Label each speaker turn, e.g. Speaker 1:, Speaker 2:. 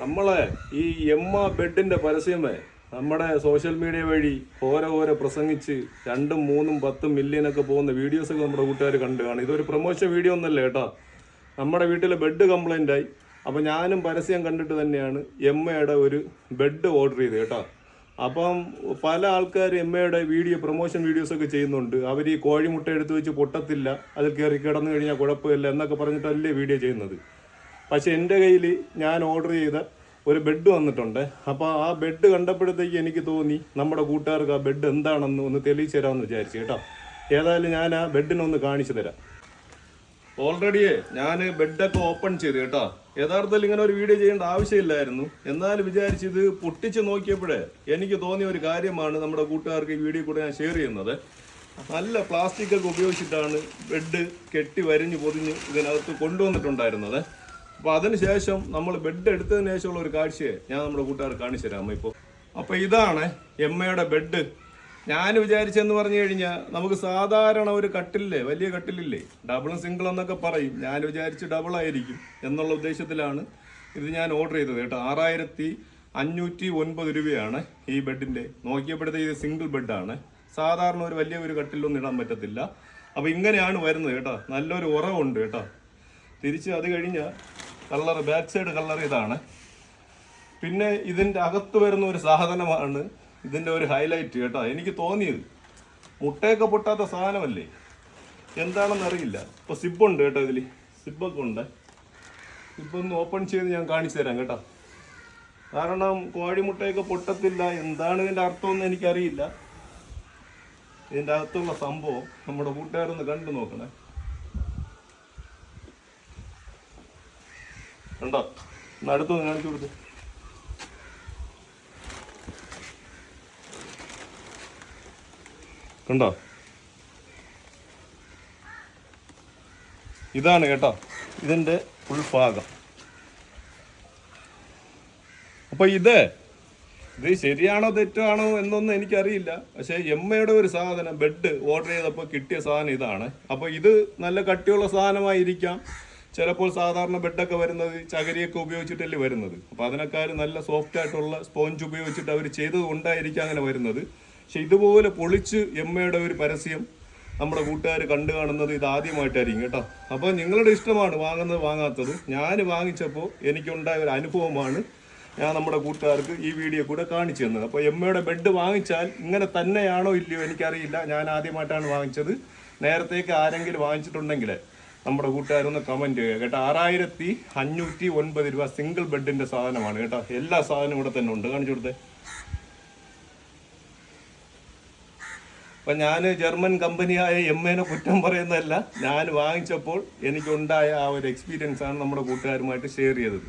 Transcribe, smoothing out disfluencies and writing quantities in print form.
Speaker 1: നമ്മളെ ഈ എമ്മ ബെഡിന്റെ പരസ്യമേ നമ്മുടെ സോഷ്യൽ മീഡിയ വഴി ഓരോ പ്രസംഗിച്ച് 2, 3, 10 മില്യനൊക്കെ പോകുന്ന വീഡിയോസൊക്കെ നമ്മുടെ കൂട്ടുകാർ കണ്ടു കാണും. ഇതൊരു പ്രൊമോഷൻ വീഡിയോ ഒന്നല്ല കേട്ടോ. നമ്മുടെ വീട്ടിലെ ബെഡ് കംപ്ലൈൻ്റ് ആയി. അപ്പോൾ ഞാനും പരസ്യം കണ്ടിട്ട് തന്നെയാണ് എമ്മയുടെ ഒരു ബെഡ് ഓർഡർ ചെയ്തത് കേട്ടോ. അപ്പം പല ആൾക്കാർ എമ്മയുടെ പ്രൊമോഷൻ വീഡിയോസൊക്കെ ചെയ്യുന്നുണ്ട്. അവർ ഈ കോഴിമുട്ട എടുത്ത് വെച്ച് പൊട്ടത്തില്ല, അതിൽ കയറി കിടന്നു കഴിഞ്ഞാൽ കുഴപ്പമില്ല എന്നൊക്കെ പറഞ്ഞിട്ടല്ലേ വീഡിയോ ചെയ്യുന്നത്. പക്ഷെ എൻ്റെ കയ്യിൽ ഞാൻ ഓർഡർ ചെയ്ത ഒരു ബെഡ് വന്നിട്ടുണ്ട്. അപ്പോൾ ആ ബെഡ് കണ്ടപ്പോഴത്തേക്ക് എനിക്ക് തോന്നി നമ്മുടെ കൂട്ടുകാർക്ക് ആ ബെഡ് എന്താണെന്ന് ഒന്ന് തെളിയിച്ചു തരാമെന്ന് വിചാരിച്ചു കേട്ടോ. ഏതായാലും ഞാൻ ആ ബെഡിനൊന്ന് കാണിച്ചു തരാം. ഓൾറെഡിയേ ഞാൻ ബെഡൊക്കെ ഓപ്പൺ ചെയ്ത് കേട്ടോ. യഥാർത്ഥത്തിൽ ഇങ്ങനെ ഒരു വീഡിയോ ചെയ്യേണ്ട ആവശ്യമില്ലായിരുന്നു. എന്നാലും വിചാരിച്ചത് പൊട്ടിച്ച് നോക്കിയപ്പോഴേ എനിക്ക് തോന്നിയ ഒരു കാര്യമാണ് നമ്മുടെ കൂട്ടുകാർക്ക് ഈ വീഡിയോ കൂടെ ഞാൻ ഷെയർ ചെയ്യുന്നത്. നല്ല പ്ലാസ്റ്റിക് ഒക്കെ ഉപയോഗിച്ചിട്ടാണ് ബെഡ് കെട്ടി വരിഞ്ഞ് പൊതിഞ്ഞ് ഇതിനകത്ത് കൊണ്ടുവന്നിട്ടുണ്ടായിരുന്നത്. അപ്പോൾ അതിനുശേഷം നമ്മൾ ബെഡ് എടുത്തതിന് ശേഷമുള്ള ഒരു കാഴ്ചയെ ഞാൻ നമ്മുടെ കൂട്ടുകാർ കാണിച്ചു തരാം ഇപ്പോൾ. അപ്പോൾ ഇതാണ് എമ്മയുടെ ബെഡ്. ഞാൻ വിചാരിച്ചെന്ന് പറഞ്ഞു കഴിഞ്ഞാൽ നമുക്ക് സാധാരണ ഒരു കട്ടിലില്ലേ, വലിയ കട്ടിലില്ലേ, ഡബിളും സിംഗിൾ എന്നൊക്കെ പറയും. ഞാൻ വിചാരിച്ച് ഡബിൾ ആയിരിക്കും എന്നുള്ള ഉദ്ദേശത്തിലാണ് ഇത് ഞാൻ ഓർഡർ ചെയ്തത് കേട്ടോ. 6509 രൂപയാണ് ഈ ബെഡിൻ്റെ. നോക്കിയപ്പോഴത്തേക്ക് ഇത് സിംഗിൾ ബെഡാണ്. സാധാരണ ഒരു വലിയ ഒരു കട്ടിലൊന്നും ഇടാൻ പറ്റത്തില്ല. അപ്പോൾ ഇങ്ങനെയാണ് വരുന്നത് കേട്ടോ. നല്ലൊരു ഉറവുണ്ട് കേട്ടോ. തിരിച്ച് അത് കഴിഞ്ഞാൽ കളർ, ബാക്ക് സൈഡ് കളർ ഇതാണ്. പിന്നെ ഇതിൻ്റെ അകത്ത് വരുന്ന ഒരു സാധനമാണ് ഇതിൻ്റെ ഒരു ഹൈലൈറ്റ് കേട്ടോ. എനിക്ക് തോന്നിയത് മുട്ടയൊക്കെ പൊട്ടാത്ത സാധനമല്ലേ, എന്താണെന്ന് അറിയില്ല. ഇപ്പോൾ സിബുണ്ട് കേട്ടോ, ഇതിൽ സിബൊക്കെ ഉണ്ട്. സിബൊന്ന് ഓപ്പൺ ചെയ്ത് ഞാൻ കാണിച്ചു തരാം കേട്ടോ. കാരണം കോഴിമുട്ടയൊക്കെ പൊട്ടത്തില്ല, എന്താണ് ഇതിൻ്റെ അർത്ഥമെന്ന് എനിക്കറിയില്ല. ഇതിൻ്റെ അകത്തുള്ള സംഭവം നമ്മുടെ കൂട്ടുകാരൊന്ന് കണ്ടു നോക്കണേ. കണ്ടോ, അടുത്തൊന്ന് കാണിച്ചു കൊടുത്ത്. കണ്ടോ, ഇതാണ് കേട്ടോ ഇതിൻ്റെ ഉൾഭാഗം. അപ്പോൾ ഇത് ശരിയാണോ തെറ്റാണോ എന്നൊന്നും എനിക്കറിയില്ല. പക്ഷേ എമ്മയുടെ ഒരു സാധനം ബെഡ് ഓർഡർ ചെയ്തപ്പോൾ കിട്ടിയ സാധനം ഇതാണ്. അപ്പോൾ ഇത് നല്ല കട്ടിയുള്ള സാധനമായിരിക്കാം. ചിലപ്പോൾ സാധാരണ ബെഡൊക്കെ വരുന്നത് ചകരിയൊക്കെ ഉപയോഗിച്ചിട്ടല്ലേ വരുന്നത്. അപ്പോൾ അതിനേക്കാൾ നല്ല സോഫ്റ്റ് ആയിട്ടുള്ള സ്പോഞ്ച് ഉപയോഗിച്ചിട്ട് അവർ ചെയ്തത് കൊണ്ടായിരിക്കും അങ്ങനെ വരുന്നത്. പക്ഷെ ഇതുപോലെ പൊളിച്ച് എമ്മയുടെ ഒരു പരസ്യം നമ്മുടെ കൂട്ടുകാർ കണ്ടു കാണുന്നത് ഇത് ആദ്യമായിട്ടായിരിക്കും കേട്ടോ. അപ്പോൾ നിങ്ങളുടെ ഇഷ്ടമാണ് വാങ്ങുന്നത് വാങ്ങാത്തത്. ഞാൻ വാങ്ങിച്ചപ്പോൾ എനിക്കുണ്ടായ ഒരു അനുഭവമാണ് ഞാൻ നമ്മുടെ കൂട്ടുകാർക്ക് ഈ വീഡിയോ കൂടെ കാണിച്ചു തന്നത്. അപ്പോൾ എമ്മയുടെ ബെഡ് വാങ്ങിച്ചാൽ ഇങ്ങനെ തന്നെയാണോ ഇല്ലയോ എനിക്കറിയില്ല. ഞാൻ ആദ്യമായിട്ടാണ് വാങ്ങിച്ചത്. നേരത്തേക്ക് ആരെങ്കിലും വാങ്ങിച്ചിട്ടുണ്ടെങ്കിൽ നമ്മുടെ കൂട്ടുകാരൊന്ന് കമൻറ്റ് ചെയ്യുക കേട്ടോ. 6509 രൂപ സിംഗിൾ ബെഡിൻ്റെ സാധനമാണ് കേട്ടോ. എല്ലാ സാധനവും ഇവിടെ തന്നെ ഉണ്ട്. കാണിച്ചു കൊടുത്തേ. അപ്പം ഞാൻ ജർമ്മൻ കമ്പനിയായ എമ്മേനെ കുറ്റം പറയുന്നതല്ല. ഞാൻ വാങ്ങിച്ചപ്പോൾ എനിക്കുണ്ടായ ആ ഒരു എക്സ്പീരിയൻസ് ആണ് നമ്മുടെ കൂട്ടുകാരുമായിട്ട് ഷെയർ ചെയ്തത്.